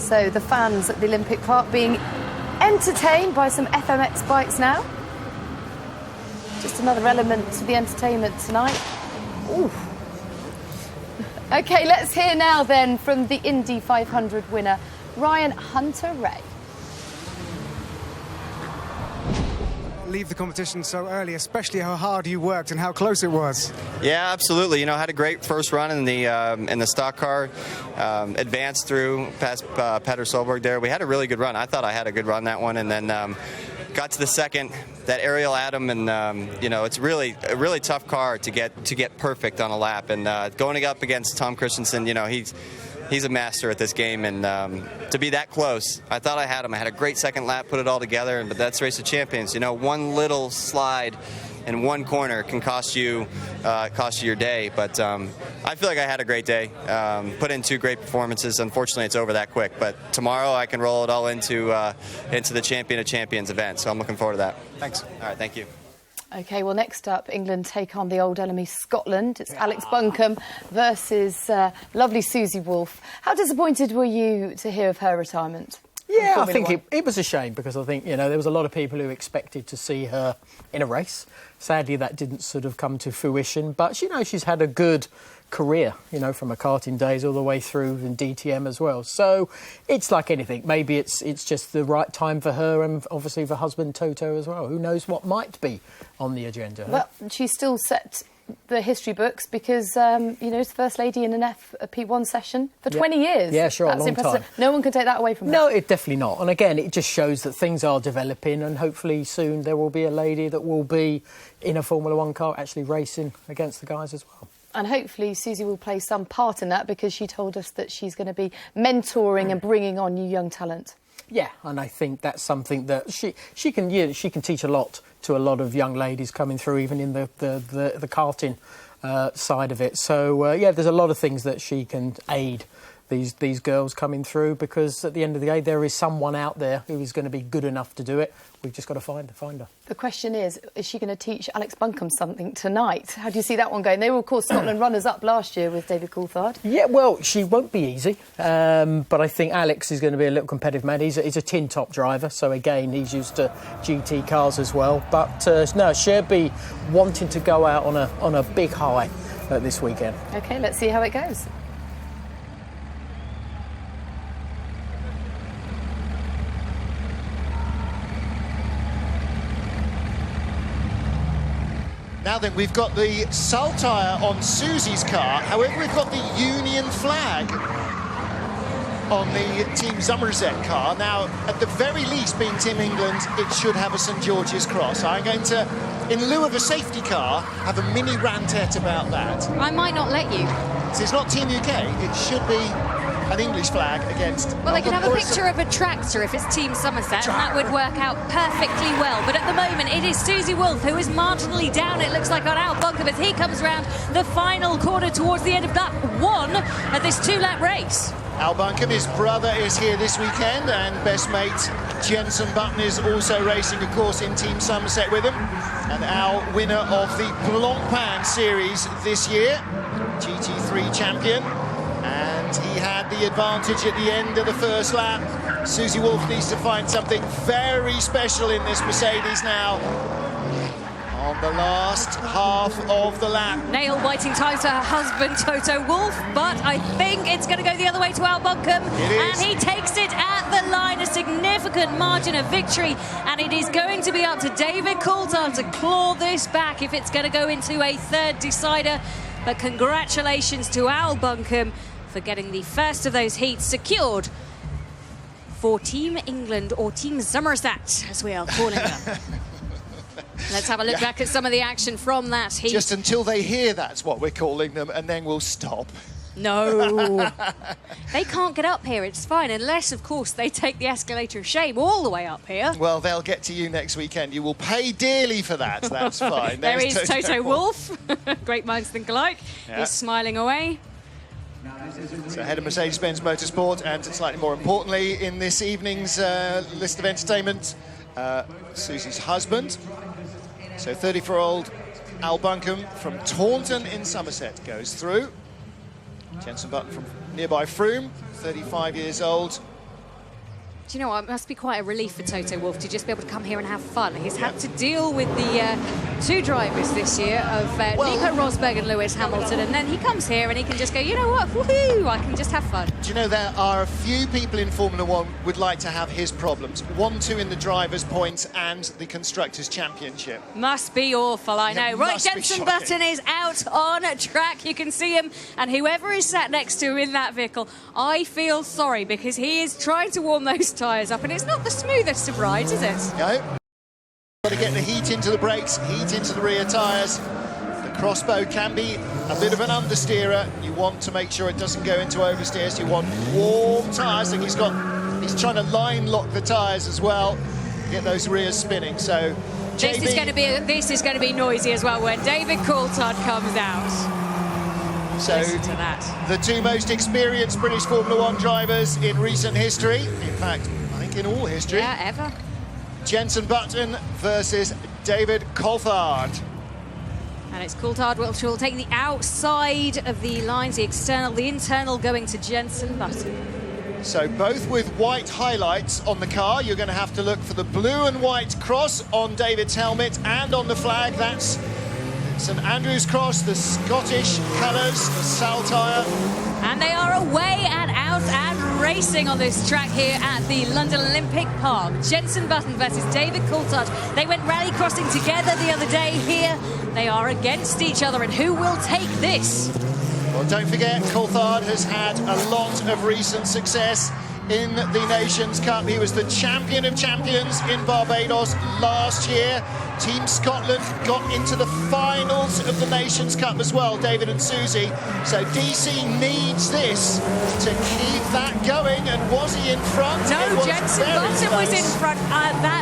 So the fans at the Olympic Park being entertained by some FMX bikes now. Just another element to the entertainment tonight. Ooh. OK, let's hear now then from the Indy 500 winner, Ryan Hunter-Reay. Leave the competition so early, especially how hard you worked and how close it was. Yeah, absolutely. You know, had a great first run in the stock car, advanced through past Petter Solberg there. We had a really good run. I thought I had a good run that one, and then got to the second, that aerial Adam, and you know, it's a really tough car to get perfect on a lap, and going up against Tom Christensen, you know, he's a master at this game, and to be that close, I thought I had him. I had a great second lap, put it all together, but that's Race of Champions. You know, one little slide in one corner can cost you your day. But I feel like I had a great day. Put in 2 great performances. Unfortunately, it's over that quick. But tomorrow I can roll it all into the Champion of Champions event. So I'm looking forward to that. Thanks. All right, thank you. OK, well, next up, England take on the old enemy Scotland. It's Alex Buncombe versus lovely Susie Wolff. How disappointed were you to hear of her retirement? Yeah, I think it was a shame, because I think, you know, there was a lot of people who expected to see her in a race. Sadly, that didn't sort of come to fruition. But, you know, she's had a good career, you know, from her karting days all the way through in DTM as well. So it's like anything. Maybe it's just the right time for her, and obviously for husband Toto as well. Who knows what might be on the agenda? Well, she's still set the history books because, you know, it's the First Lady in a P1 session for 20 years. Yeah, sure, That's a long impressive. time. No one can take that away from her. No, it definitely not. And again, it just shows that things are developing, and hopefully soon there will be a lady that will be in a Formula 1 car actually racing against the guys as well. And hopefully Susie will play some part in that, because she told us that she's going to be mentoring and bringing on new young talent. Yeah, and I think that's something that she can teach a lot to a lot of young ladies coming through, even in the karting side of it. So yeah, there's a lot of things that she can aid these girls coming through, because at the end of the day there is someone out there who is going to be good enough to do it. We've just got to find her. The question is she going to teach Alex Buncombe something tonight? How do you see that one going? They were, of course, Scotland runners-up last year with David Coulthard. Yeah, well, she won't be easy, but I think Alex is going to be a little competitive man. He's a tin-top driver, so again, he's used to GT cars as well. But no, she'll be wanting to go out on a big high this weekend. OK, let's see how it goes. Now then, we've got the saltire on Susie's car. However, we've got the Union flag on the Team Somerset car. Now, at the very least, being Team England, it should have a St George's cross. I'm going to, in lieu of a safety car, have a mini rantette about that. I might not let you. So it's not Team UK. It should be an English flag against... Well, they could have a picture of a tractor if it's Team Somerset, and that would work out perfectly well. But at the moment, it is Susie Wolff who is marginally down, it looks like, on Al Buncombe as he comes round the final corner towards the end of that one at this 2-lap race. Al Buncombe, his brother, is here this weekend, and best mate Jenson Button is also racing, of course, in Team Somerset with him. And Al, winner of the Blancpain Series this year, GT3 champion. And he had the advantage at the end of the first lap. Susie Wolff needs to find something very special in this Mercedes now on the last half of the lap. Nail-biting time to her husband, Toto Wolff, but I think it's going to go the other way to Al Buncombe. And he takes it at the line, a significant margin of victory. And it is going to be up to David Coulthard to claw this back if it's going to go into a third decider. But congratulations to Al Buncombe for getting the first of those heats secured for Team England, or Team Somerset, as we are calling them. Let's have a look back at some of the action from that heat. Just until they hear that's what we're calling them, and then we'll stop. No. They can't get up here, it's fine, unless, of course, they take the escalator of shame all the way up here. Well, they'll get to you next weekend. You will pay dearly for that, that's fine. There is Toto Wolff. Great minds think alike. Yeah. He's smiling away. So ahead of Mercedes-Benz Motorsport, and slightly more importantly in this evening's list of entertainment, Susie's husband. So 34-year-old Al Buncombe from Taunton in Somerset goes through. Jenson Button from nearby Frome, 35 years old. Do you know what? It must be quite a relief for Toto Wolff to just be able to come here and have fun. He's had to deal with the two drivers this year of Nico Rosberg and Lewis Hamilton, and then he comes here and he can just go, you know what, woohoo, I can just have fun. Do you know, there are a few people in Formula One would like to have his problems. 1-2 in the drivers' points and the Constructors' Championship. Must be awful, I know. Right, Jenson Button is out on track. You can see him, and whoever is sat next to him in that vehicle, I feel sorry because he is trying to warm those tyres up, and it's not the smoothest of rides, is it? No. Got to get the heat into the brakes, heat into the rear tyres. The crossbow can be a bit of an understeerer. You want to make sure it doesn't go into oversteers. You want warm tyres. He's trying to line lock the tyres as well, get those rears spinning. So this is going to be noisy as well when David Coulthard comes out. So the two most experienced British Formula One drivers in recent history, in fact, I think in all history. Yeah, ever. Jenson Button versus David Coulthard. And it's Coulthard which will take the outside of the lines, the internal going to Jenson Button. So both with white highlights on the car. You're going to have to look for the blue and white cross on David's helmet and on the flag. That's St Andrew's Cross, the Scottish colours, the Saltire. And they are away and out and racing on this track here at the London Olympic Park. Jenson Button versus David Coulthard. They went rally crossing together the other day. Here they are against each other, and who will take this? Well, don't forget, Coulthard has had a lot of recent success in the Nations Cup. He was the champion of champions in Barbados last year. Team Scotland got into the finals of the Nations Cup as well, David and Susie. So DC needs this to keep that going. And was he in front? No, Jenson Button was in front.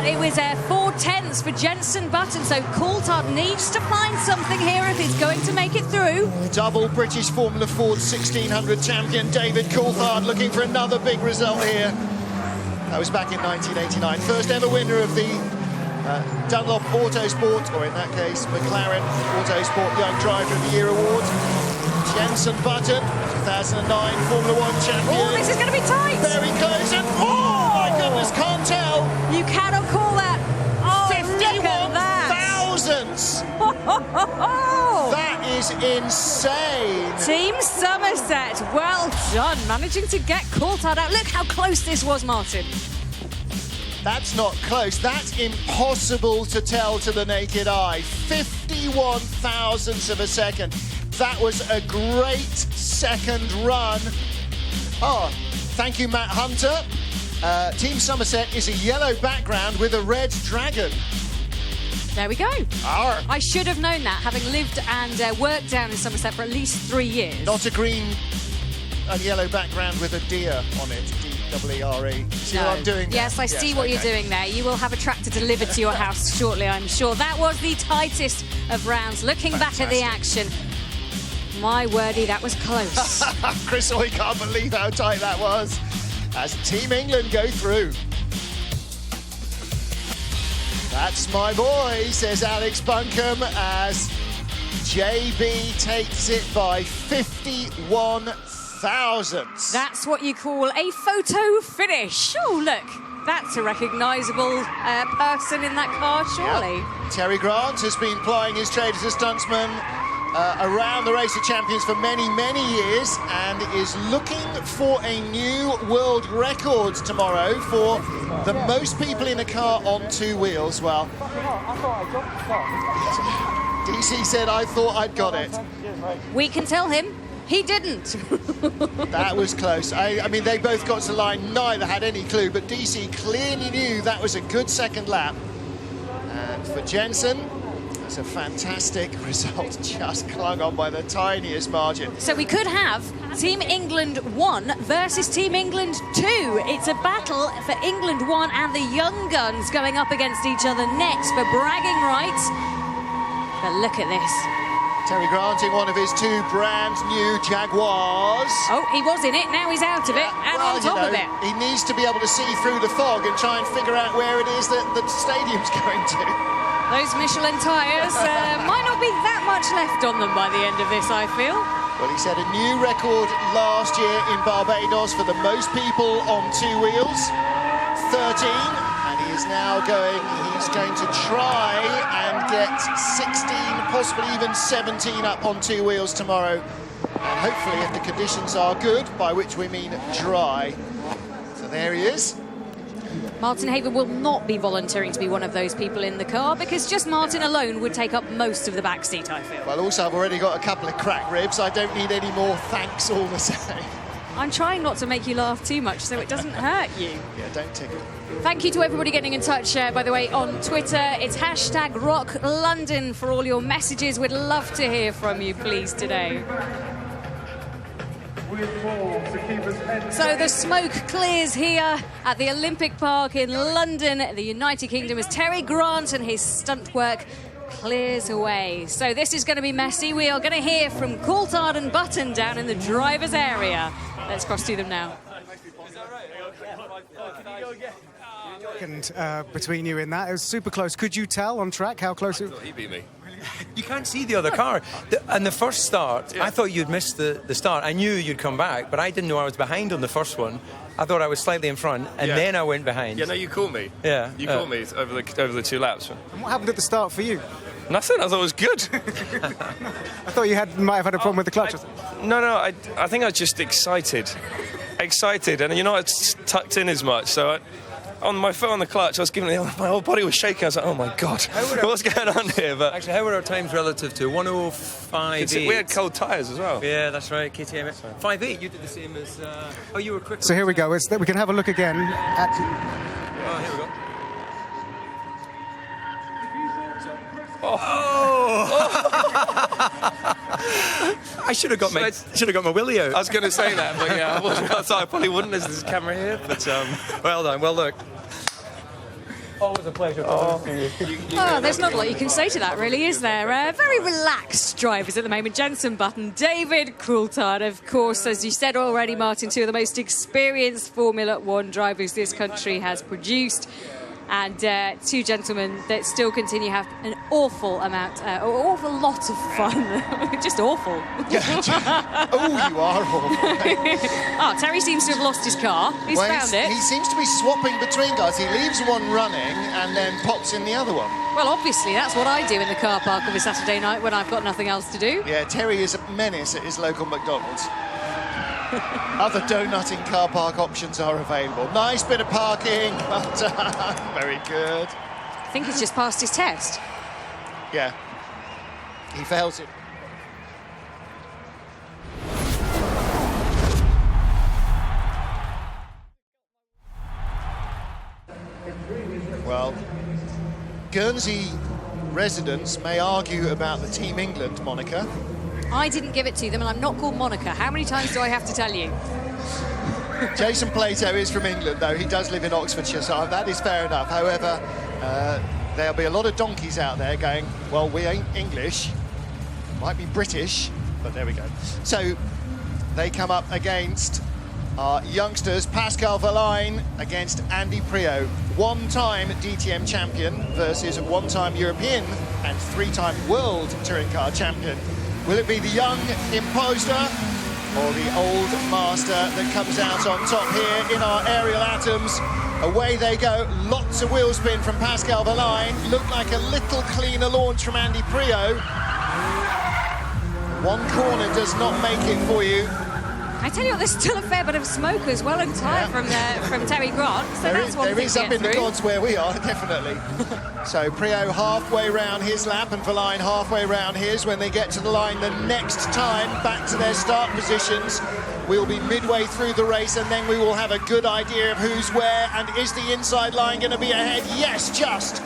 It was 4/10 for Jenson Button. So Coulthard needs to find something here if he's going to make it through. Double British Formula Ford 1600 champion David Coulthard looking for another big result here. That was back in 1989. First ever winner of the Dunlop Autosport, or in that case, McLaren Autosport Young Driver of the Year Award. Jenson Button, 2009 Formula One champion. Oh, this is going to be tight. Very close, and oh my goodness, can't tell. You cannot call that. Oh, 51,000. That is insane. Team Somerset, well done, managing to get Coulthard out. Look how close this was, Martin. That's not close. That's impossible to tell to the naked eye. 51 thousandths of a second. That was a great second run. Oh, thank you, Matt Hunter. Team Somerset is a yellow background with a red dragon. There we go. Arr. I should have known that, having lived and worked down in Somerset for at least 3 years. Not a green and yellow background with a deer on it. D-E-E-R-E. See what I'm doing there? Yes, I see what you're doing there. You will have a tractor delivered to your house shortly, I'm sure. That was the tightest of rounds. Looking back at the action, my wordy, that was close. Chris, I can't believe how tight that was. As Team England go through. That's my boy, says Alex Buncombe, as JB takes it by 51 thousandths. That's what you call a photo finish. Oh, look, that's a recognisable person in that car, surely. Yep. Terry Grant has been plying his trade as a stuntsman around the Race of Champions for many, many years, and is looking for a new world record tomorrow for the most people in a car on two wheels. Well, DC said, I thought I'd got it. We can tell him he didn't. That was close. I mean, they both got to the line. Neither had any clue, but DC clearly knew that was a good second lap. And for Jenson, that's a fantastic result, just clung on by the tiniest margin. So we could have Team England 1 versus Team England 2. It's a battle for England 1 and the young guns going up against each other next for bragging rights. But look at this. Terry granting one of his two brand new Jaguars. Oh, he was in it, now he's out of it, and on top of it. He needs to be able to see through the fog and try and figure out where it is that the stadium's going to. Those Michelin tyres might not be that much left on them by the end of this, I feel. Well, he set a new record last year in Barbados for the most people on two wheels. 13, and he is now he's going to try and get 16, possibly even 17 up on 2 wheels tomorrow. And hopefully, if the conditions are good, by which we mean dry. So there he is. Martin Haven will not be volunteering to be one of those people in the car, because just Martin alone would take up most of the back seat, I feel. Well, also, I've already got a couple of cracked ribs. I don't need any more thanks all the same. I'm trying not to make you laugh too much so it doesn't hurt you. Yeah, don't tickle. Thank you to everybody getting in touch, by the way, on Twitter. It's hashtag ROC London for all your messages. We'd love to hear from you, please, today. So the smoke clears here at the Olympic Park in London, the United Kingdom, as Terry Grant and his stunt work clears away. So this is going to be messy. We are going to hear from Coulthard and Button down in the driver's area. Let's cross to them now. And between you in that, it was super close. Could you tell on track how close it was? He beat me. You can't see the other car. And the first start, I thought you'd missed the start. I knew you'd come back, but I didn't know I was behind on the first one. I thought I was slightly in front, and then I went behind. Yeah, no, you caught me. Yeah. You caught me over the 2 laps. And what happened at the start for you? Nothing. I thought it was good. I thought you might have had a problem with the clutch. No, I think I was just excited. And you're not tucked in as much, so on my foot on the clutch, I was giving my whole body was shaking. I was like, oh my god, what's going on here? But actually, how were our times relative to 1:05.8? We had cold tyres as well. Yeah, that's right. KTM 5.8. You did the same as. Oh, you were quicker. So here we go. We can have a look again at. Oh, here we go. I should have got my willy out. I was going to say that, but yeah, I probably wouldn't. There's a camera here, but well done. Well, look. Always a pleasure. There's not a lot you can say to that, really, is there? Very relaxed drivers at the moment. Jenson Button, David Coulthard, of course, as you said already, Martin, 2 of the most experienced Formula One drivers this country has produced. And 2 gentlemen that still continue to have an awful lot of fun. Just awful. Oh, you are awful. Terry seems to have lost his car. He's found it. He seems to be swapping between guys. He leaves one running and then pops in the other one. Well, obviously, that's what I do in the car park of a Saturday night when I've got nothing else to do. Yeah, Terry is a menace at his local McDonald's. Other donutting car park options are available. Nice bit of parking. Well done. Very good. I think he's just passed his test. Yeah. He fails it. Well, Guernsey residents may argue about the Team England moniker. I didn't give it to them, and I'm not called Monica. How many times do I have to tell you? Jason Plato is from England, though. He does live in Oxfordshire, so that is fair enough. However, there'll be a lot of donkeys out there going, well, we ain't English. Might be British, but there we go. So they come up against our youngsters, Pascal Wehrlein against Andy Priaulx. 1-time DTM champion versus 1-time European and 3-time World Touring Car champion. Will it be the young imposter or the old master that comes out on top here in our aerial atoms? Away they go. Lots of wheel spin from Pascal Wehrlein. Looked like a little cleaner launch from Andy Priaulx. One corner does not make it for you. I tell you what, there's still a fair bit of smoke as well and tyre from Terry Grant. So that's one thing there is to up get in the through. gods where we are, definitely. So Priaulx halfway round his lap and Wehrlein halfway round his. When they get to the line the next time, back to their start positions. We'll be midway through the race and then we will have a good idea of who's where. And is the inside line going to be ahead? Yes, just.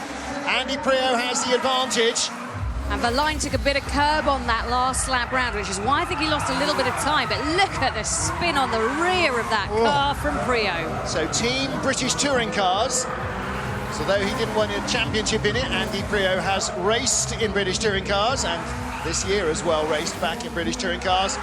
Andy Priaulx has the advantage. And Wehrlein took a bit of curb on that last lap round, which is why I think he lost a little bit of time. But look at the spin on the rear of that car from Priaulx. So Team British Touring Cars. So though he didn't win a championship in it, Andy Priaulx has raced in British Touring Cars and this year as well raced back in British Touring Cars.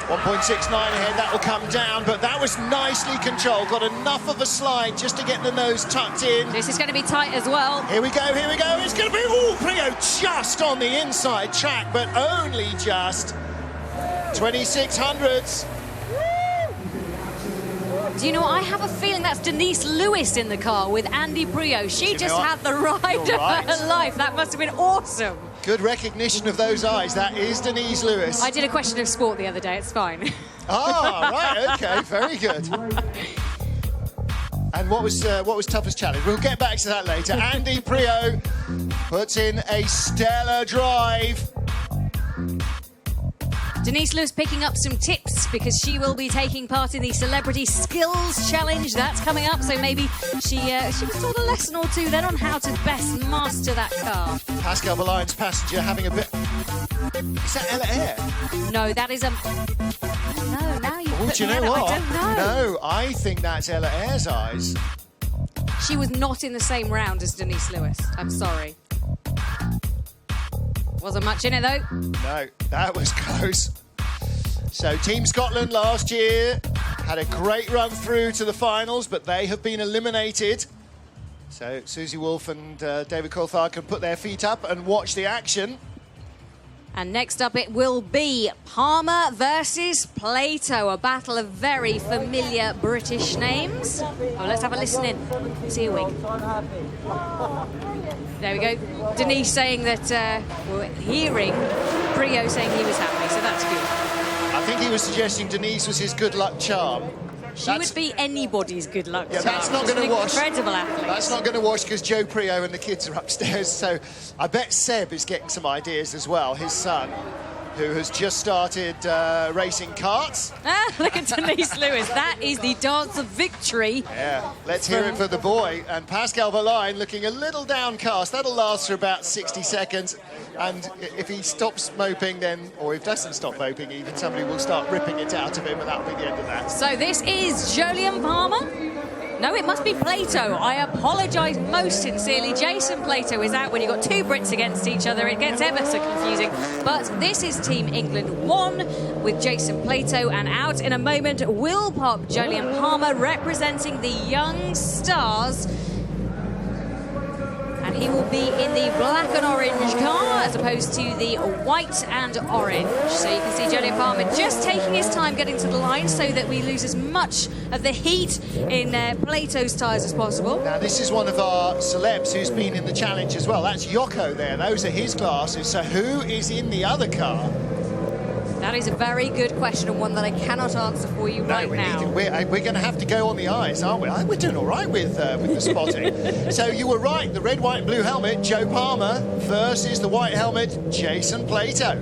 1.69 ahead, that will come down, but that was nicely controlled. Got enough of a slide just to get the nose tucked in. This is going to be tight as well. Here we go. It's going to be, Priaulx just on the inside track, but only just. 2600s. Do you know, I have a feeling that's Denise Lewis in the car with Andy Priaulx. She just had the ride of her life. That must have been awesome. Good recognition of those eyes. That is Denise Lewis. I did a question of sport the other day. It's fine. Ah, right, okay, very good. And what was toughest challenge? We'll get back to that later. Andy Priaulx puts in a stellar drive. Denise Lewis picking up some tips because she will be taking part in the Celebrity Skills Challenge. That's coming up, so maybe she was taught a lesson or two then on how to best master that car. Pascal Wehrlein's passenger having a bit... Is that Ella Eyre? No, that is a... No, now you put do you me know on it. what? I don't know. No, I think that's Ella Eyre's eyes. She was not in the same round as Denise Lewis. I'm sorry. Wasn't much in it, though. No, that was close. So Team Scotland last year had a great run through to the finals, but they have been eliminated. So Susie Wolff and David Coulthard can put their feet up and watch the action. And next up it will be Palmer versus Plato, a battle of very familiar British names. Oh, let's have a listen in. See a wink. There we go. Denise saying that, we're hearing Priaulx saying he was happy, so that's good. I think he was suggesting Denise was his good luck charm. She would be anybody's good luck charm. That's not going to wash. Incredible athlete. That's not going to wash because Joe Priaulx and the kids are upstairs. So I bet Seb is getting some ideas as well, his son, who has just started racing karts. Look at Denise Lewis. That is the dance of victory. Yeah, let's hear it for the boy. And Pascal Wehrlein looking a little downcast. That'll last for about 60 seconds. And if he stops moping, then, or if doesn't stop moping even, somebody will start ripping it out of him, and that'll be the end of that. So this is Jolyon Palmer. No, it must be Plato. I apologise most sincerely. Jason Plato is out when you've got two Brits against each other. It gets ever so confusing. But this is Team England 1 with Jason Plato, and out in a moment will pop Jolyon Palmer representing the young stars. And he will be in the black and orange car as opposed to the white and orange. So you can see Jolyon Palmer just taking his time getting to the line so that we lose as much of the heat in Plato's tyres as possible. Now, this is one of our celebs who's been in the challenge as well. That's Yoko there. Those are his glasses. So who is in the other car? That is a very good question, and one that I cannot answer for you right now. We're going to have to go on the eyes, aren't we? We're doing all right with the spotting. So you were right. The red, white and blue helmet, Joe Palmer, versus the white helmet, Jason Plato.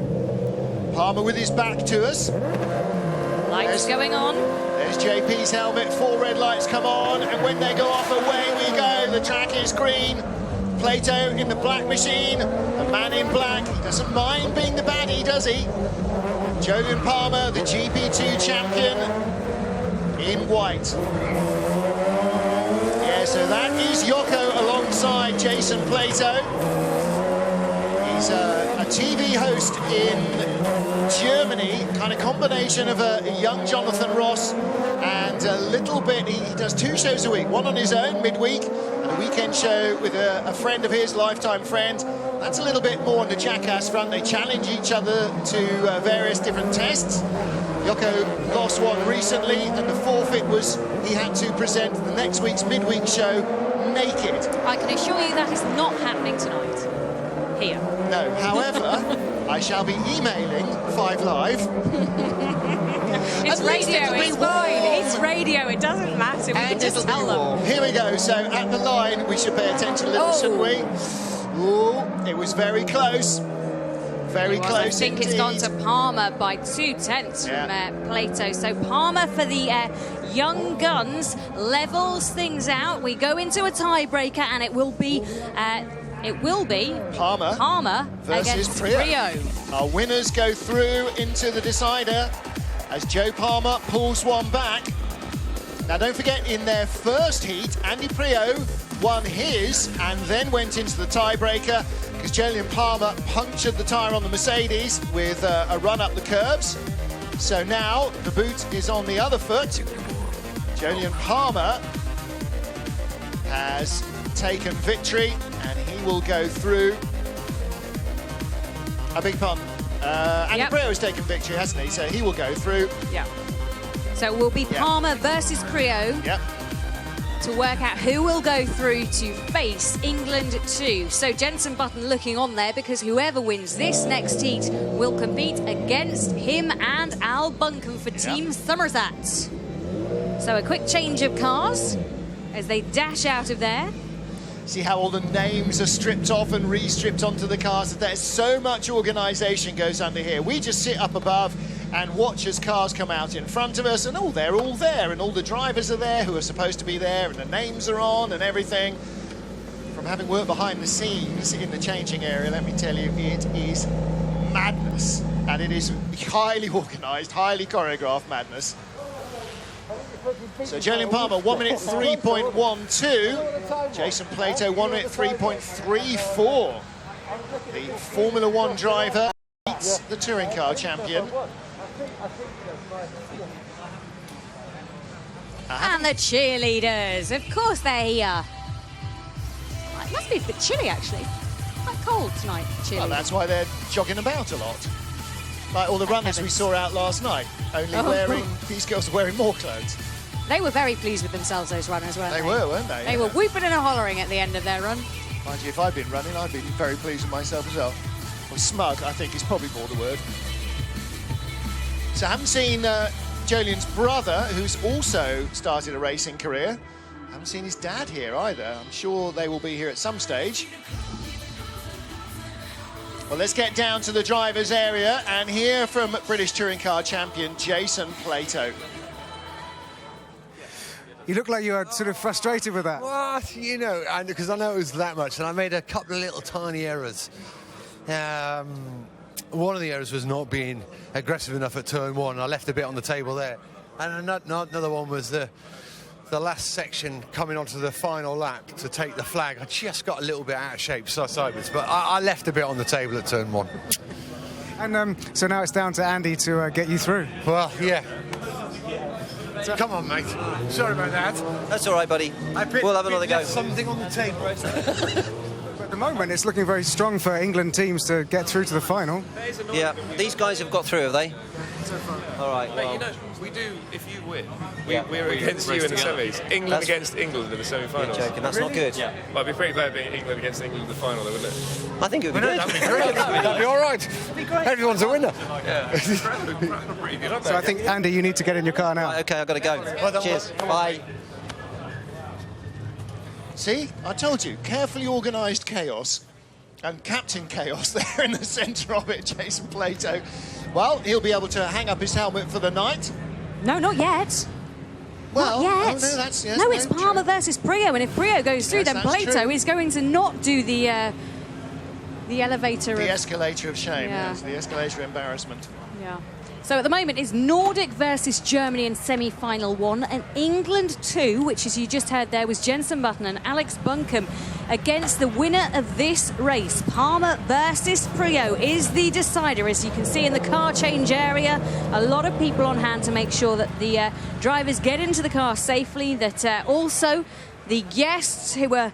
Palmer with his back to us. Lights going on. There's JP's helmet. 4 red lights come on, and when they go off, away we go. The track is green. Plato in the black machine. The man in black. He doesn't mind being the baddie, does he? Jolyon Palmer, the GP2 champion, in white. Yeah, so that is Yoko alongside Jason Plato. He's a TV host in Germany, kind of combination of a young Jonathan Ross and a little bit, he does 2 shows a week, one on his own midweek and a weekend show with a friend of his, lifetime friend. That's a little bit more on the Jackass front. They challenge each other to various different tests. Yoko lost one recently, and the forfeit was he had to present the next week's midweek show naked. I can assure you that is not happening tonight. Here. No, however, I shall be emailing 5 Live. It's radio, it's fine. It's radio, it doesn't matter. We can just tell them. Here we go. So at the line, we should pay attention a little, shouldn't we? Ooh, it was very close. Very close. I think it's gone to Palmer by 2/10 from Plato. So Palmer for the young guns levels things out. We go into a tiebreaker, and it will be Palmer versus against Priaulx. Our winners go through into the decider as Joe Palmer pulls one back. Now, don't forget, in their first heat, Andy Priaulx won his and then went into the tiebreaker because Jolyon Palmer punctured the tyre on the Mercedes with a run up the curbs. So now the boot is on the other foot. Jolyon Palmer has taken victory and he will go through. I beg your pardon. Andy Priaulx has taken victory, hasn't he? So he will go through. Yeah. So it will be Palmer versus Priaulx. Yep. To work out who will go through to face England 2. So Jenson Button looking on there because whoever wins this next heat will compete against him and Al Buncombe for Team Somerset. So a quick change of cars as they dash out of there. See how all the names are stripped off and re-stripped onto the cars. There's so much organisation goes under here. We just sit up above and watch as cars come out in front of us, and they're all there, and all the drivers are there who are supposed to be there, and the names are on and everything. From having worked behind the scenes in the changing area, let me tell you, it is madness, and it is highly organised, highly choreographed madness. So Jolyon Palmer, 1 minute 3.12. Jason Plato, 1 minute 3.34. The Formula One driver beats the touring car champion. And the cheerleaders, of course they're here. It must be a bit chilly actually. Quite cold tonight, cheerleaders. Well, that's why they're jogging about a lot. Like all the runners we saw out last night, these girls are wearing more clothes. They were very pleased with themselves, those runners, weren't they? They were, weren't they? They were whooping and hollering at the end of their run. Mind you, if I'd been running, I'd been very pleased with myself as well. Well, smug, I think, is probably more the word. So I haven't seen Jolyon's brother, who's also started a racing career. I haven't seen his dad here either. I'm sure they will be here at some stage. Well, let's get down to the driver's area and hear from British touring car champion Jason Plato. You look like you are sort of frustrated with that. What? You know, because I know it was that much, and I made a couple of little tiny errors. One of the errors was not being aggressive enough at turn one. I left a bit on the table there. And another one was the last section coming onto the final lap to take the flag. I just got a little bit out of shape sideways, but I left a bit on the table at turn one. And so now it's down to Andy to get you through. Well, yeah. Come on, mate. Sorry about that. That's all right, buddy. We'll have another go. Something on the table. At the moment, it's looking very strong for England teams to get through to the final. Yeah, these guys have got through, have they? All right. Well, you know, we do. If you win, we're against you in the semis. England against England in the semi-finals. You're joking. That's not good. Yeah. Well, I'd be pretty glad being England against England in the final, though, wouldn't it? I think it would be good. That'd be great. That'd be all right. Everyone's a winner. Yeah. Pretty good, aren't they? So I think, Andy, you need to get in your car now. Right, OK, I've got to go. Cheers. Bye. See, I told you, carefully organised chaos. And Captain Chaos there in the centre of it, Jason Plato. Well, he'll be able to hang up his helmet for the night. No, not yet. Well, not yet. Oh, no, that's, yes, no, it's Palmer versus Priaulx, and if Priaulx goes through, then Plato is going to not do the elevator. The escalator of shame, yes, the escalator of embarrassment. Yeah. So at the moment it's Nordic versus Germany in semi-final 1, and England 2, which as you just heard there was Jenson Button and Alex Buncombe against the winner of this race. Palmer versus Priaulx is the decider, as you can see in the car change area. A lot of people on hand to make sure that the drivers get into the car safely, that also the guests who are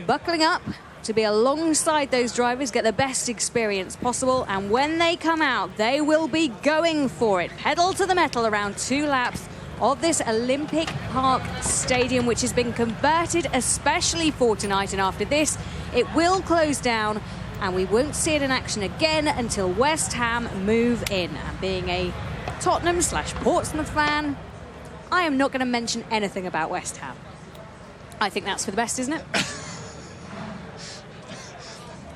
buckling up to be alongside those drivers get the best experience possible, and when they come out they will be going for it, pedal to the metal around 2 laps of this Olympic Park Stadium, which has been converted especially for tonight, and after this it will close down and we won't see it in action again until West Ham move in. And being a Tottenham/Portsmouth fan, I am not going to mention anything about West Ham. I think that's for the best, isn't it?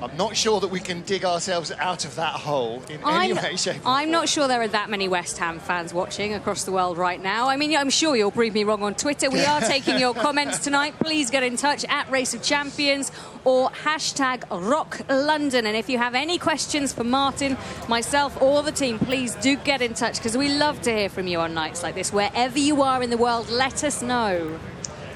I'm not sure that we can dig ourselves out of that hole in any way, shape or form. I'm not sure there are that many West Ham fans watching across the world right now. I mean, I'm sure you'll prove me wrong on Twitter. We are taking your comments tonight. Please get in touch at Race of Champions or hashtag ROC London. And if you have any questions for Martin, myself or the team, please do get in touch, because we love to hear from you on nights like this. Wherever you are in the world, let us know.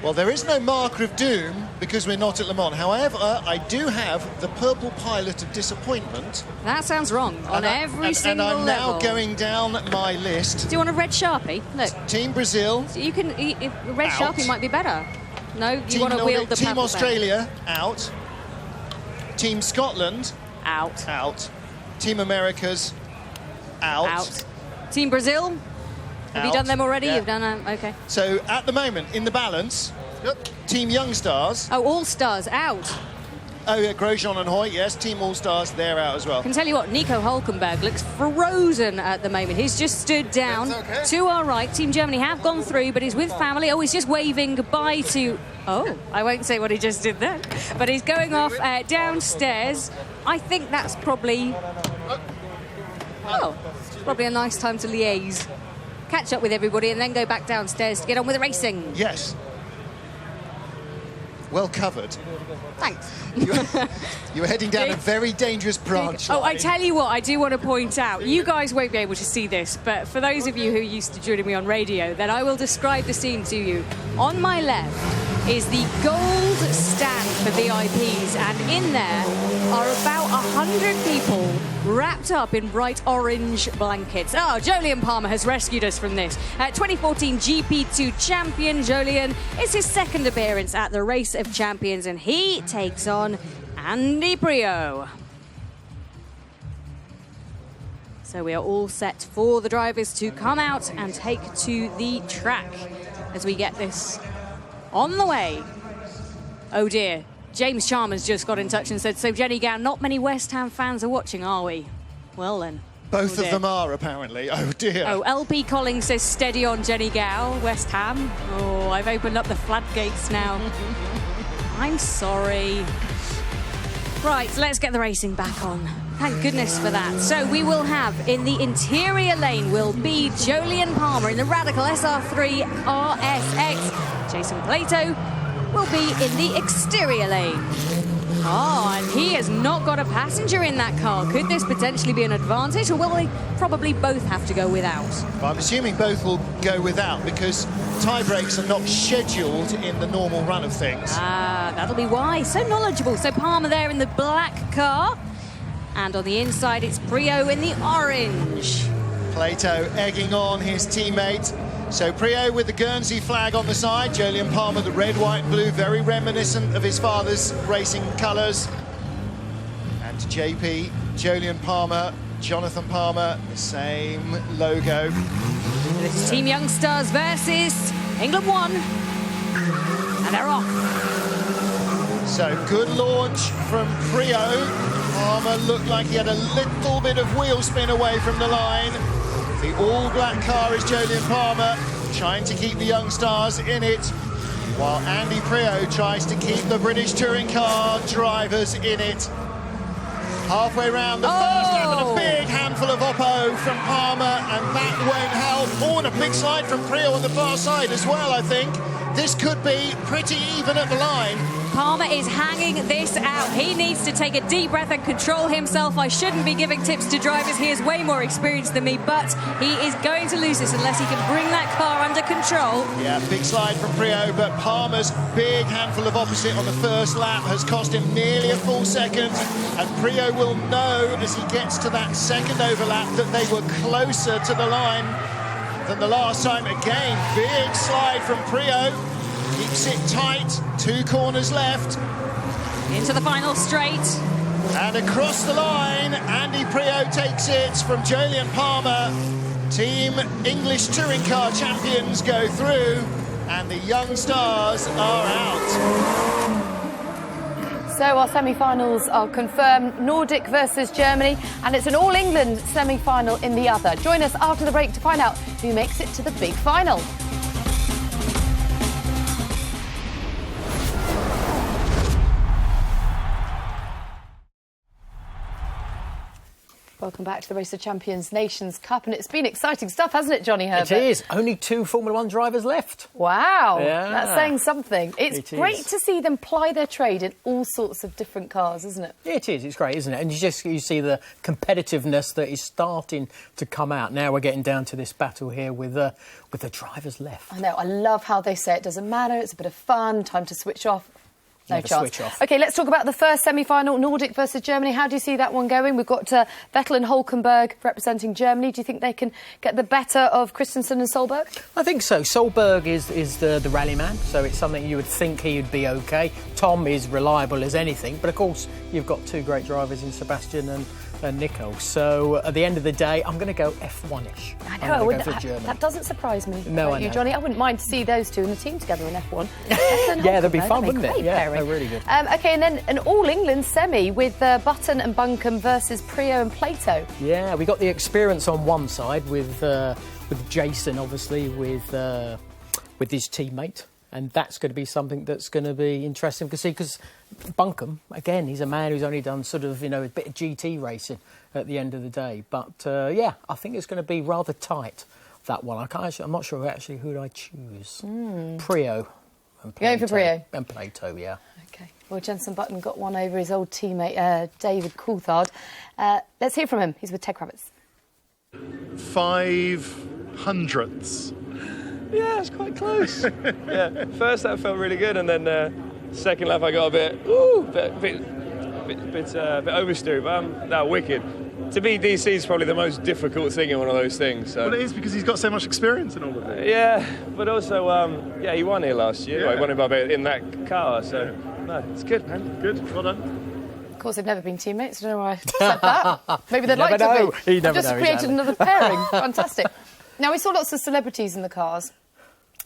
Well, there is no marker of doom because we're not at Le Mans. However, I do have the purple pilot of disappointment. That sounds wrong on every single level. And I'm now going down my list. Do you want a red Sharpie? Look. Team Brazil. So you can. Red out. Sharpie might be better. No, you want to wield the Team purple Australia, out. Team Scotland, out. Team Americas, out. Team Brazil, Have you done them already? Yeah. You've done them, OK. So at the moment, in the balance, Team Young Stars. Oh, All Stars out. Oh, yeah, Grosjean and Hoyt, yes. Team All Stars, they're out as well. I can tell you what, Nico Hülkenberg looks frozen at the moment. He's just stood down to our right. Team Germany have gone through, but he's with family. Oh, he's just waving goodbye to... Oh, I won't say what he just did then. But he's going off downstairs. I think that's probably... Oh, probably a nice time to liaise. Catch up with everybody and then go back downstairs to get on with the racing. Yes. Well covered. Thanks. You were heading down a very dangerous branch line. Oh, I tell you what, I do want to point out, you guys won't be able to see this, but for those of you who used to join me on radio, then I will describe the scene to you. On my left is the gold stand for VIPs, and in there are about 100 people wrapped up in bright orange blankets. Oh, Jolyon Palmer has rescued us from this. 2014 GP2 champion Jolyon. It's his second appearance at the Race of Champions, and he takes on Andy Priaulx. So we are all set for the drivers to come out and take to the track as we get this on the way. Oh dear, James Chalmers just got in touch and said, so Jenny Gow, not many West Ham fans are watching, are we? Well then. Both of them are, apparently. Oh dear. Oh, LP Collins says steady on Jenny Gow, West Ham. Oh, I've opened up the floodgates now. I'm sorry. Right, let's get the racing back on. Thank goodness for that. So we will have, in the interior lane, will be Jolyon Palmer in the Radical SR3 RSX. Jason Plato will be in the exterior lane. Oh, and he has not got a passenger in that car. Could this potentially be an advantage, or will they probably both have to go without? Well, I'm assuming both will go without because tie breaks are not scheduled in the normal run of things. Ah, that'll be why. So knowledgeable. So Palmer there in the black car. And on the inside, it's Priaulx in the orange. Plato egging on his teammate. So Priaulx with the Guernsey flag on the side, Jolyon Palmer the red, white and blue, very reminiscent of his father's racing colours. And JP, Jolyon Palmer, Jonathan Palmer, the same logo. This is Team Young Stars versus England 1. And they're off. So good launch from Priaulx. Palmer looked like he had a little bit of wheel spin away from the line. The all-black car is Jolyon Palmer, trying to keep the Young Stars in it, while Andy Priaulx tries to keep the British Touring Car drivers in it. Halfway round the first lap, and a big handful of oppo from Palmer, and that won't help. Oh, and a big slide from Priaulx on the far side as well, I think. This could be pretty even at the line. Palmer is hanging this out. He needs to take a deep breath and control himself. I shouldn't be giving tips to drivers. He is way more experienced than me, but he is going to lose this unless he can bring that car under control. Yeah, big slide from Priaulx, but Palmer's big handful of opposite on the first lap has cost him nearly a full second, and Priaulx will know as he gets to that second overlap that they were closer to the line than the last time. Again, big slide from Priaulx. Keeps it tight, 2 corners left. Into the final straight. And across the line, Andy Priaulx takes it from Jolyon Palmer. Team English Touring Car champions go through, and the Young Stars are out. So our semi-finals are confirmed, Nordic versus Germany, and it's an all-England semi-final in the other. Join us after the break to find out who makes it to the big final. Welcome back to the Race of Champions Nations Cup, and it's been exciting stuff, hasn't it, Johnny Herbert? It is. Only 2 Formula 1 drivers left. Wow, yeah. That's saying something. It's great to see them ply their trade in all sorts of different cars, isn't it? Yeah, it is. It's great, isn't it? And you see the competitiveness that is starting to come out. Now we're getting down to this battle here with the drivers left. I know. I love how they say it doesn't matter. It's a bit of fun. Time to switch off. No chance. Switch off. OK, let's talk about the first semi-final, Nordic versus Germany. How do you see that one going? We've got Vettel and Hülkenberg representing Germany. Do you think they can get the better of Christensen and Solberg? I think so. Solberg is the rally man, so it's something you would think he would be OK. Tom is reliable as anything, but of course you've got 2 great drivers in Sebastian and than Nico. So at the end of the day, I'm going to go F1-ish. I know, I wouldn't, German. that doesn't surprise me. No, I know. You, Johnny, I wouldn't mind to see those two in the team together in F1. Yeah, that'd be fun, wouldn't it? Yeah, pairing. they're really good. OK, and then an all-England semi with Button and Buncombe versus Priaulx and Plato. Yeah, we got the experience on one side with Jason, obviously, with his teammate. And that's going to be something that's going to be interesting to see, because Buncombe, again, he's a man who's only done sort of, a bit of GT racing at the end of the day. But, yeah, I think it's going to be rather tight, that one. I'm not sure actually who I choose. Priaulx. And Plato. Going for Priaulx? And Plato, yeah. OK. Well, Jenson Button got one over his old teammate, David Coulthard. Let's hear from him. He's with Ted Kravitz. 500ths. Yeah, it's quite close. Yeah, first lap felt really good, and then second lap I got a bit oversteered, but that wicked. To be DC is probably the most difficult thing in one of those things. So. Well, it is, because he's got so much experience in all of it. Yeah, but also, he won here last year. Yeah. He won it by a bit in that car, so no, it's good, man. Good, well done. Of course, they've never been teammates. I don't know why I said that. Maybe they'd like to be. I've just created another pairing. Fantastic. Now, we saw lots of celebrities in the cars.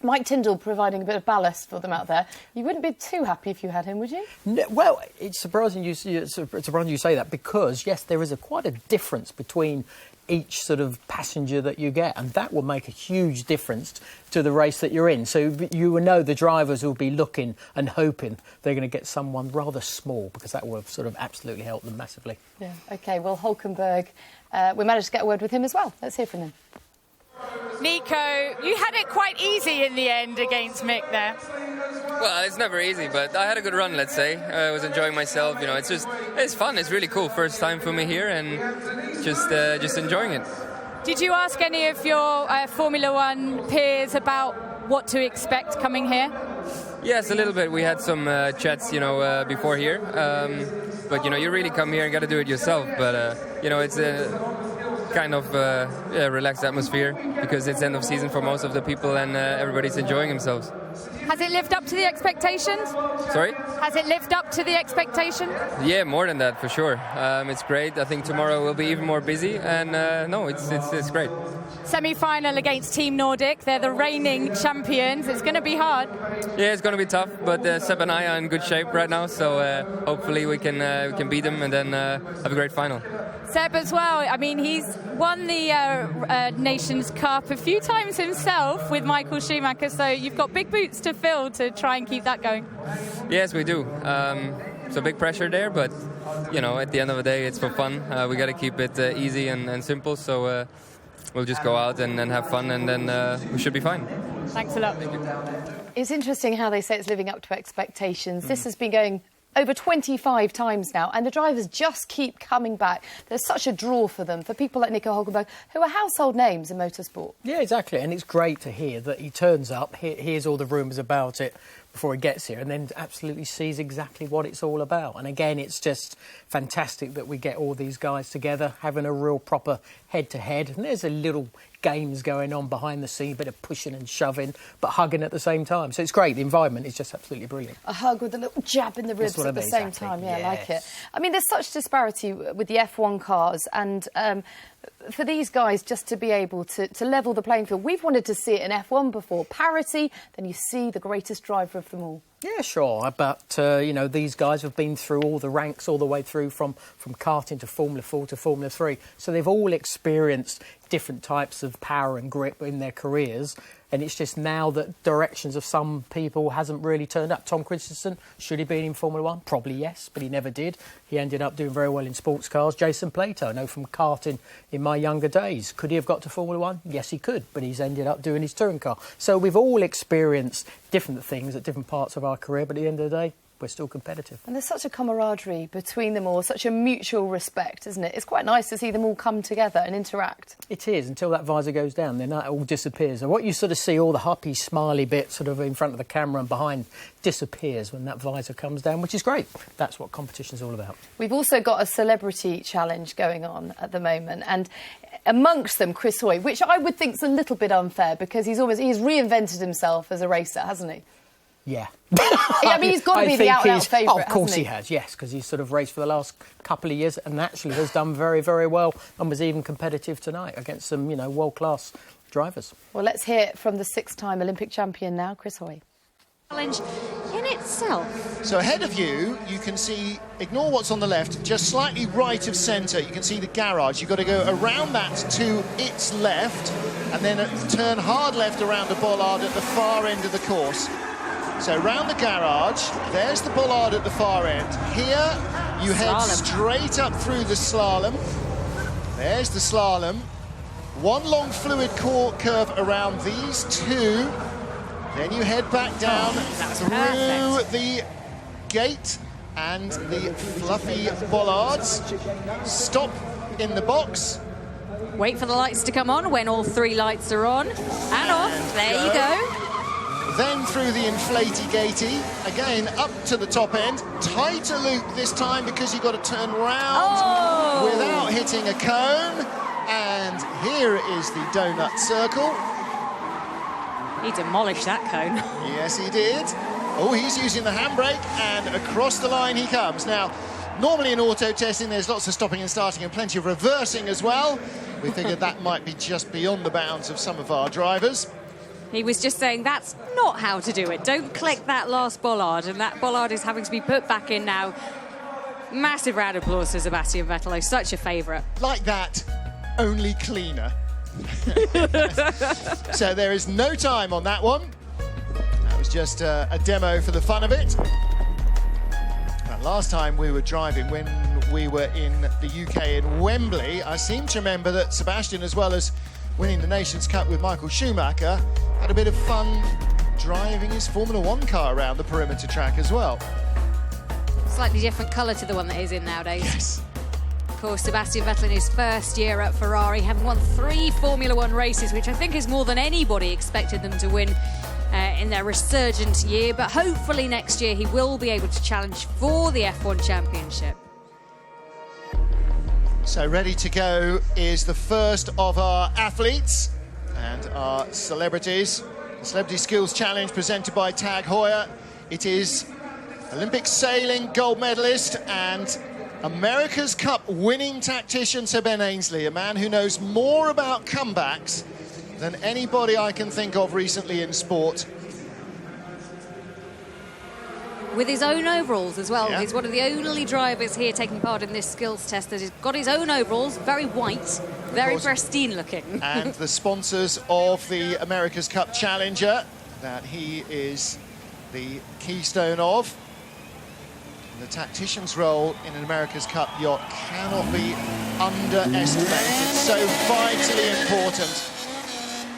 Mike Tyndall providing a bit of ballast for them out there. You wouldn't be too happy if you had him, would you? No, well, it's surprising you say that, because, yes, there is quite a difference between each sort of passenger that you get, and that will make a huge difference to the race that you're in. So you will know the drivers will be looking and hoping they're going to get someone rather small, because that will sort of absolutely help them massively. Yeah, OK, well, Hulkenberg, we managed to get a word with him as well. Let's hear from him. Nico, you had it quite easy in the end against Mick there. Well, it's never easy, but I had a good run, let's say. I was enjoying myself, it's fun, it's really cool. First time for me here, and just enjoying it. Did you ask any of your Formula One peers about what to expect coming here? Yes, a little bit. We had some chats, before here. But, you really come here and got to do it yourself. But, it's a kind of relaxed atmosphere, because it's end of season for most of the people, and everybody's enjoying themselves. Has it lived up to the expectations? Sorry? Has it lived up to the expectation? Yeah, more than that, for sure. It's great. I think tomorrow will be even more busy, and it's great. Semi-final against Team Nordic. They're the reigning champions. It's going to be hard. Yeah, it's going to be tough, but Seb and I are in good shape right now, so hopefully we can beat them and then have a great final. Seb as well. I mean, he's won the Nations Cup a few times himself with Michael Schumacher, so you've got big boots to fill to try and keep that going. Yes, we do. So big pressure there, but at the end of the day, it's for fun. We got to keep it easy and simple, so we'll just go out and have fun, and then we should be fine. Thanks a lot. It's interesting how they say it's living up to expectations. This has been going over 25 times now, and the drivers just keep coming back. There's such a draw for them, for people like Nico Hulkenberg, who are household names in motorsport. Yeah, exactly, and it's great to hear that he turns up, hears all the rumours about it before he gets here, and then absolutely sees exactly what it's all about. And again, it's just fantastic that we get all these guys together, having a real proper head-to-head, and there's a little games going on behind the scene, a bit of pushing and shoving, but hugging at the same time. So it's great. The environment is just absolutely brilliant. A hug with a little jab in the ribs at the same time. Yeah, yes. I like it. I mean, there's such disparity with the F1 cars, and for these guys just to be able to level the playing field. We've wanted to see it in F1 before. Parity, then you see the greatest driver of them all. Yeah, sure, but, these guys have been through all the ranks all the way through from karting to Formula 4 to Formula 3. So they've all experienced different types of power and grip in their careers. And it's just now that directions of some people hasn't really turned up. Tom Christensen, should he been in Formula 1? Probably yes, but he never did. He ended up doing very well in sports cars. Jason Plato, I know from karting in my younger days. Could he have got to Formula 1? Yes, he could, but he's ended up doing his touring car. So we've all experienced different things at different parts of our career, but at the end of the day, we're still competitive. And there's such a camaraderie between them all, such a mutual respect, isn't it? It's quite nice to see them all come together and interact. It is, until that visor goes down, then that all disappears. And what you sort of see, all the happy, smiley bits sort of in front of the camera and behind, disappears when that visor comes down, which is great. That's what competition's all about. We've also got a celebrity challenge going on at the moment, and amongst them, Chris Hoy, which I would think is a little bit unfair, because he's reinvented himself as a racer, hasn't he? Yeah. I mean, he's got to be the out-and-out favourite, of course hasn't he has, yes, because he's sort of raced for the last couple of years and actually has done very, very well and was even competitive tonight against some, you know, world-class drivers. Well, let's hear it from the 6-time Olympic champion now, Chris Hoy. Challenge in itself. So ahead of you, you can see, ignore what's on the left, just slightly right of centre, you can see the garage. You've got to go around that to its left and then turn hard left around a bollard at the far end of the course. So round the garage, there's the bollard at the far end. Here, you head straight up through the slalom. There's the slalom. One long fluid curve around these two. Then you head back down through the gate and the fluffy bollards. Stop in the box. Wait for the lights to come on when all 3 lights are on. And off. There you go. Then through the inflatey gatey, again up to the top end. Tighter loop this time because you've got to turn round without hitting a cone. And here is the donut circle. He demolished that cone. Yes, he did. Oh, he's using the handbrake, and across the line he comes. Now, normally in auto testing, there's lots of stopping and starting and plenty of reversing as well. We figured that might be just beyond the bounds of some of our drivers. He was just saying that's not how to do it. Don't click that last bollard, and that bollard is having to be put back in now. Massive round of applause for Sebastian Vettel, such a favourite. Like that, only cleaner. So there is no time on that one. That was just a demo for the fun of it. And last time we were driving, when we were in the UK in Wembley, I seem to remember that Sebastian, as well as winning the Nations Cup with Michael Schumacher, had a bit of fun driving his Formula 1 car around the perimeter track as well. Slightly different colour to the one that he's in nowadays. Yes. Of course, Sebastian Vettel in his first year at Ferrari, having won 3 Formula 1 races, which I think is more than anybody expected them to win in their resurgent year. But hopefully next year he will be able to challenge for the F1 Championship. So ready to go is the first of our athletes and our celebrities. The Celebrity Skills Challenge presented by Tag Heuer. It is Olympic sailing gold medalist and America's Cup winning tactician Sir Ben Ainsley, a man who knows more about comebacks than anybody I can think of recently in sport. With his own overalls as well. Yeah. He's one of the only drivers here taking part in this skills test that has got his own overalls, very white, very pristine looking. And the sponsors of the America's Cup Challenger that he is the keystone of. The tactician's role in an America's Cup yacht cannot be underestimated. So vitally important.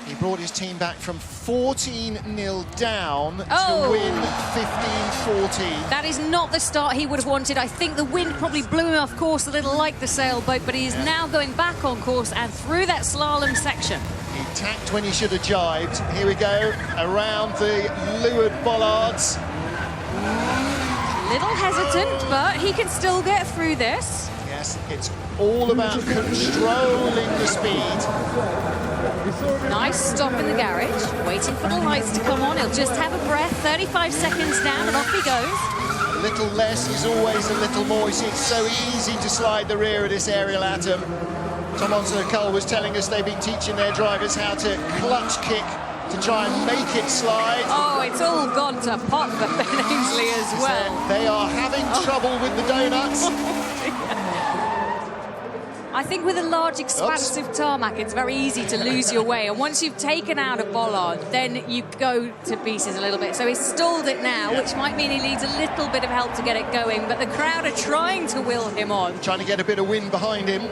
He brought his team back from 14-0 down to win 15-14. That is not the start he would have wanted. I think the wind probably blew him off course a little like the sailboat, but he is now going back on course and through that slalom section. He tacked when he should have jibed. Here we go, around the leeward bollards. Little hesitant, but he can still get through this. Yes, it's all about controlling the speed. Nice stop in the garage, waiting for the lights to come on. He'll just have a breath, 35 seconds down, and off he goes. A little less is always a little more. It's so easy to slide the rear of this aerial atom. Tom Onson-Cole was telling us they've been teaching their drivers how to clutch kick to try and make it slide. Oh, it's all gone to pot for Ben Ainsley as well. They are having trouble with the donuts. I think with a large, expansive tarmac, it's very easy to lose your way. And once you've taken out a bollard, then you go to pieces a little bit. So he's stalled it now, which might mean he needs a little bit of help to get it going. But the crowd are trying to will him on. Trying to get a bit of wind behind him.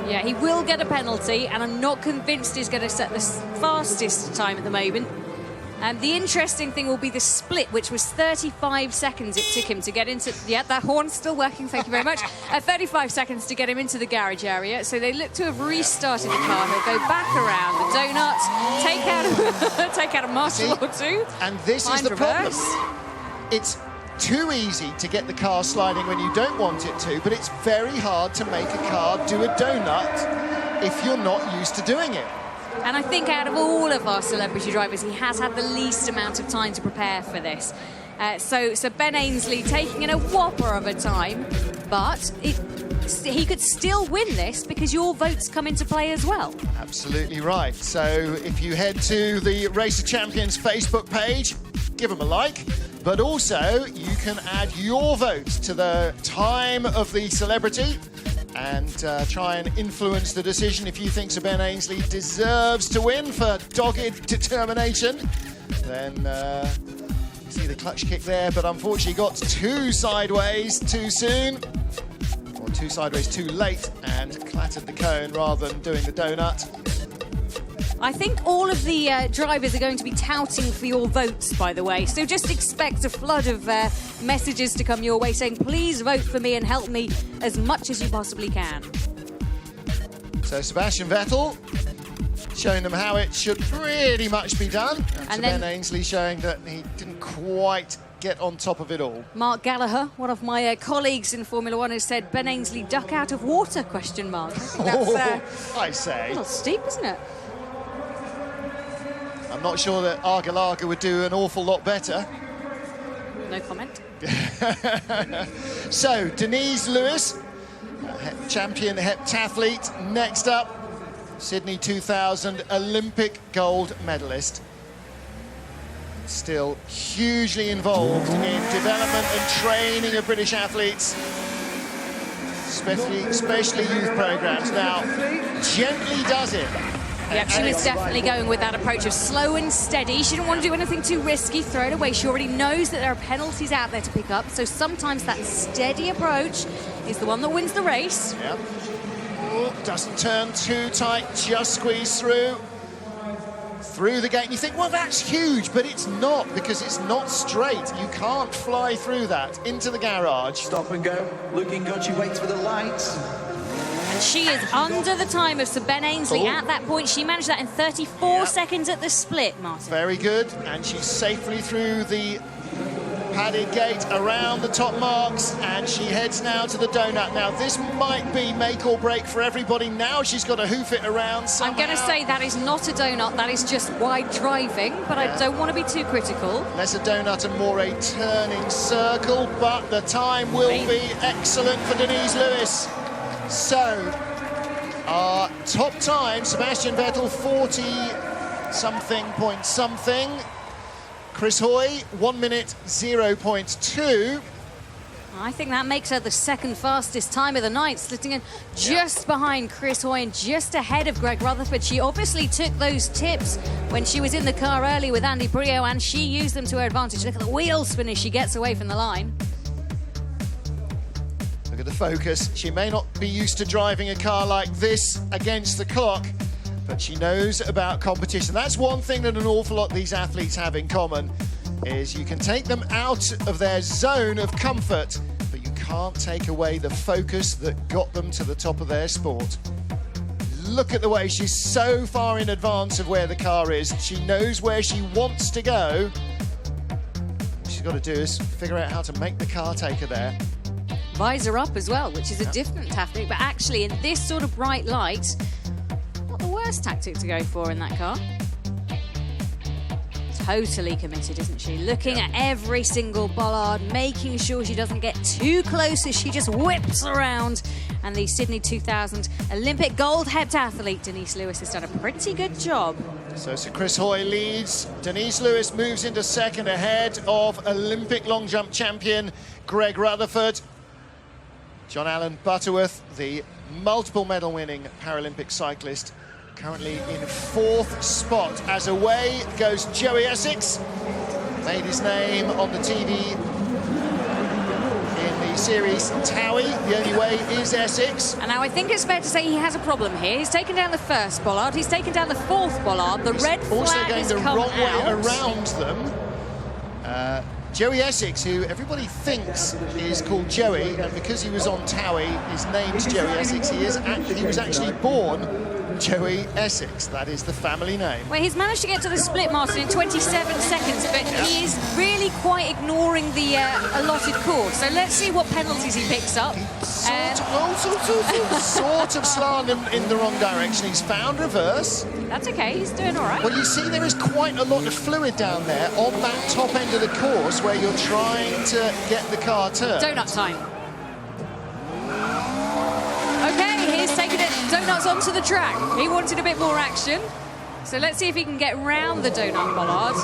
Yeah, he will get a penalty, and I'm not convinced he's going to set the fastest time at the moment. And the interesting thing will be the split, which was 35 seconds it took him to get into... Yeah, that horn's still working, thank you very much. 35 seconds to get him into the garage area. So they look to have restarted the car. He'll go back around the donut, take out a marshal or two. And this is the problem. It's too easy to get the car sliding when you don't want it to, but it's very hard to make a car do a donut if you're not used to doing it. And I think out of all of our celebrity drivers, he has had the least amount of time to prepare for this. So Ben Ainsley taking in a whopper of a time, but he could still win this because your votes come into play as well. Absolutely right. So if you head to the Race of Champions Facebook page, give them a like, but also you can add your vote to the time of the celebrity and try and influence the decision if you think Sir Ben Ainsley deserves to win for dogged determination. Then you see the clutch kick there, but unfortunately got too sideways too soon. Two sideways too late and clattered the cone rather than doing the donut. I think all of the drivers are going to be touting for your votes, by the way, so just expect a flood of messages to come your way saying please vote for me and help me as much as you possibly can. So Sebastian Vettel showing them how it should pretty much be done, and then Ben Ainsley showing that he didn't quite get on top of it all. Mark Gallagher, one of my colleagues in Formula One, has said Ben Ainsley duck out of water, question mark. I think that's I say. a little steep, isn't it? I'm not sure that Argalaga would do an awful lot better. No comment. So, Denise Lewis, champion heptathlete. Next up, Sydney 2000 Olympic gold medalist. Still hugely involved in development and training of British athletes, especially youth programmes. Now, gently does it. Yep, she was definitely going with that approach of slow and steady. She didn't want to do anything too risky, throw it away. She already knows that there are penalties out there to pick up, so sometimes that steady approach is the one that wins the race. Yep. Oh, doesn't turn too tight, just squeeze through the gate, and you think, well, that's huge, but it's not, because it's not straight. You can't fly through that into the garage. Stop and go, looking good, she waits for the lights. And she is under the time of Sir Ben Ainsley. At that point, she managed that in 34 seconds at the split, Martin. Very good, and she's safely through the padded gate around the top marks, and she heads now to the donut. Now, this might be make or break for everybody. Now she's got to hoof it around somehow. I'm going to say that is not a donut, that is just wide driving, but I don't want to be too critical. Less a donut and more a turning circle, but the time will be excellent for Denise Lewis. So, our top time, Sebastian Vettel, 40-something point something. Chris Hoy, 1 minute 0.2. I think that makes her the second fastest time of the night, slitting in just behind Chris Hoy and just ahead of Greg Rutherford. She obviously took those tips when she was in the car earlier with Andy Priaulx, and she used them to her advantage. Look at the wheel spin as she gets away from the line. Look at the focus. She may not be used to driving a car like this against the clock, but she knows about competition. That's one thing that an awful lot of these athletes have in common, is you can take them out of their zone of comfort, but you can't take away the focus that got them to the top of their sport. Look at the way she's so far in advance of where the car is. She knows where she wants to go. What she's got to do is figure out how to make the car take her there. Visor up as well, which is a different tactic, but actually in this sort of bright light, not the worst tactic to go for in that car. Totally committed, isn't she? Looking at every single bollard, making sure she doesn't get too close as she just whips around. And the Sydney 2000 Olympic gold heptathlete Denise Lewis has done a pretty good job. So Sir Chris Hoy leads. Denise Lewis moves into second ahead of Olympic long jump champion Greg Rutherford. John Allen Butterworth, the multiple medal winning Paralympic cyclist, currently in fourth spot. As away goes Joey Essex. Made his name on the TV in the series Towie. The only way is Essex. And now I think it's fair to say he has a problem here. He's taken down the first bollard, he's taken down the fourth bollard. The red flag has come out. Also going the wrong way around them. Joey Essex, who everybody thinks is called Joey, and because he was on Towie, his name's Joey Essex. He was actually born Joey Essex. That is the family name. Well, he's managed to get to the split, Martin, in 27 seconds, but he is really really quite ignoring the allotted course. So let's see what penalties he picks up. Sort of slanted in the wrong direction. He's found reverse. That's okay, he's doing all right. Well, you see there is quite a lot of fluid down there on that top end of the course where you're trying to get the car turned. Donut time. Okay, he's taking it donuts onto the track. He wanted a bit more action. So let's see if he can get round the donut bollard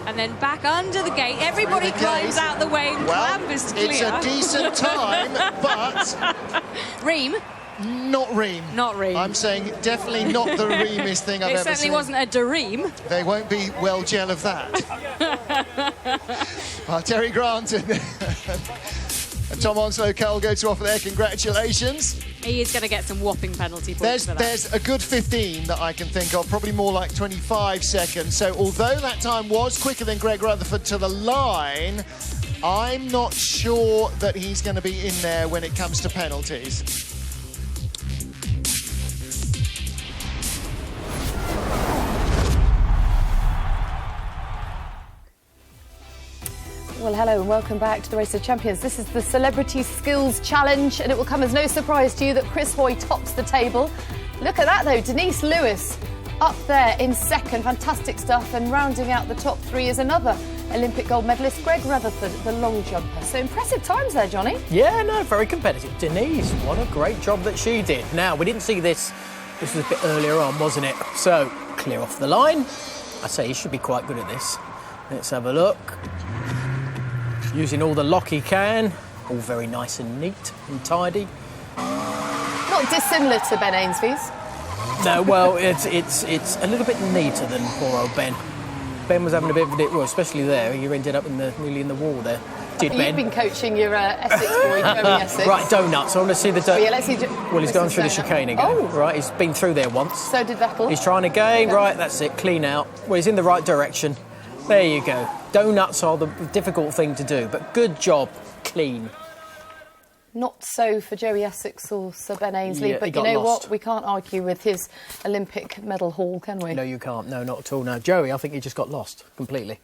and then back under the gate. Everybody climbs out the way and clambers clear. It's a decent time, but... Ream? Not ream. Not ream. I'm saying definitely not the reamest thing I've ever seen. It certainly wasn't a Dareem. They won't be well gel of that. Terry Grant and Tom Onslow Cole go to offer their congratulations. He is going to get some whopping penalty points for that. There's a good 15 that I can think of, probably more like 25 seconds. So although that time was quicker than Greg Rutherford to the line, I'm not sure that he's going to be in there when it comes to penalties. Well, hello and welcome back to the Race of Champions. This is the Celebrity Skills Challenge, and it will come as no surprise to you that Chris Hoy tops the table. Look at that, though. Denise Lewis up there in second. Fantastic stuff. And rounding out the top three is another Olympic gold medalist, Greg Rutherford, the long jumper. So impressive times there, Johnny. Yeah, no, very competitive. Denise, what a great job that she did. Now, we didn't see this. This was a bit earlier on, wasn't it? So, clear off the line. I say he should be quite good at this. Let's have a look. Using all the lock he can, all very nice and neat and tidy. Not dissimilar to Ben Ainsfie's. No, well, it's a little bit neater than poor old Ben. Ben was having a bit of it, well, especially there. You ended up nearly in the wall there. Did Ben? You've been coaching your Essex boy, Joey Essex. Right, donuts. I want to see the donuts. Yeah, let's see. Well, he's gone through the chicane again. Oh. Right, he's been through there once. So did Vettel. He's trying again. Right, that's it. Clean out. Well, he's in the right direction. There you go. Donuts are the difficult thing to do, but good job, clean. Not so for Joey Essex or Sir Ben Ainslie, Yeah, but you know what? We can't argue with his Olympic medal haul, can we? No, you can't. No, not at all. No, Joey, I think he just got lost completely.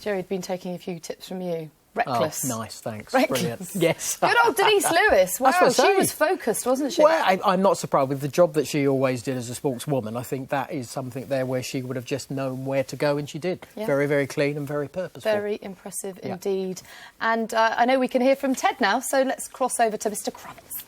Joey had been taking a few tips from you. Reckless. Oh, nice, thanks. Reckless. Brilliant. Yes. Good old Denise Lewis. Wow, That's what I she was focused, wasn't she? Well, I'm not surprised with the job that she always did as a sportswoman. I think that is something there where she would have just known where to go, and she did. Yeah. Very, very clean and very purposeful. Very impressive indeed. And I know we can hear from Ted now, so let's cross over to Mr. Kravitz.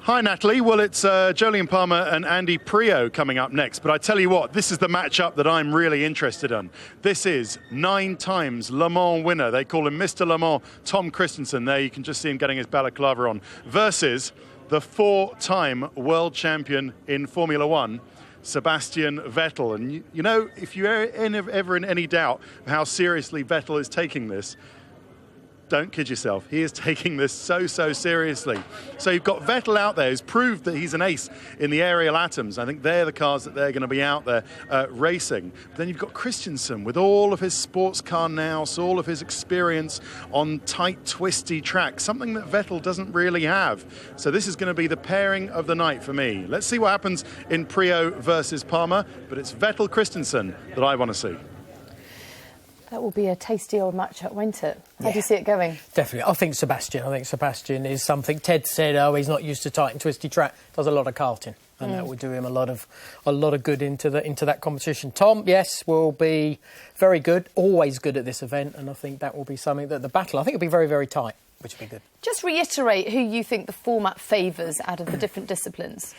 Hi, Natalie. Well, it's Jolyon Palmer and Andy Priaulx coming up next. But I tell you what, this is the matchup that I'm really interested in. This is 9 times Le Mans winner. They call him Mr. Le Mans, Tom Christensen. There you can just see him getting his balaclava on. Versus the 4-time world champion in Formula One, Sebastian Vettel. And, you know, if you're ever in any doubt of how seriously Vettel is taking this, don't kid yourself. He is taking this so seriously. So you've got Vettel out there who's proved that he's an ace in the aerial atoms. I think they're the cars that they're going to be out there racing. But then you've got Christensen with all of his sports car nous, all of his experience on tight, twisty tracks, something that Vettel doesn't really have. So this is going to be the pairing of the night for me. Let's see what happens in Priaulx versus Palmer, but it's Vettel-Christensen that I want to see. That will be a tasty old matchup, won't it? How do you see it going? Definitely. I think Sebastian is something. Ted said, he's not used to tight and twisty track. Does a lot of karting, and that will do him a lot of good into that competition. Tom, yes, will be very good, always good at this event, and I think that will be something that the battle, I think it'll be very, very tight, which will be good. Just reiterate who you think the format favours out of the different disciplines.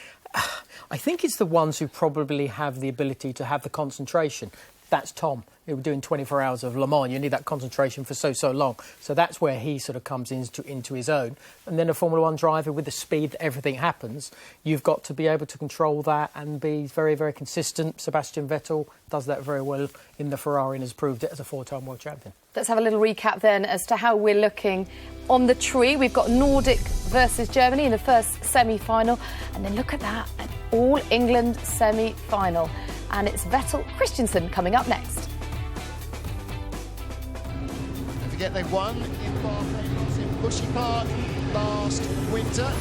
I think it's the ones who probably have the ability to have the concentration. That's Tom. We're doing 24 hours of Le Mans. You need that concentration for so long. So that's where he sort of comes into his own. And then a Formula One driver with the speed that everything happens, you've got to be able to control that and be very, very consistent. Sebastian Vettel does that very well in the Ferrari and has proved it as a 4-time world champion. Let's have a little recap then as to how we're looking on the tree. We've got Nordic versus Germany in the first semi-final. And then look at that, an All-England semi-final. And it's Vettel-Christensen coming up next. Don't forget they won in Barbados in Bushy Park last winter.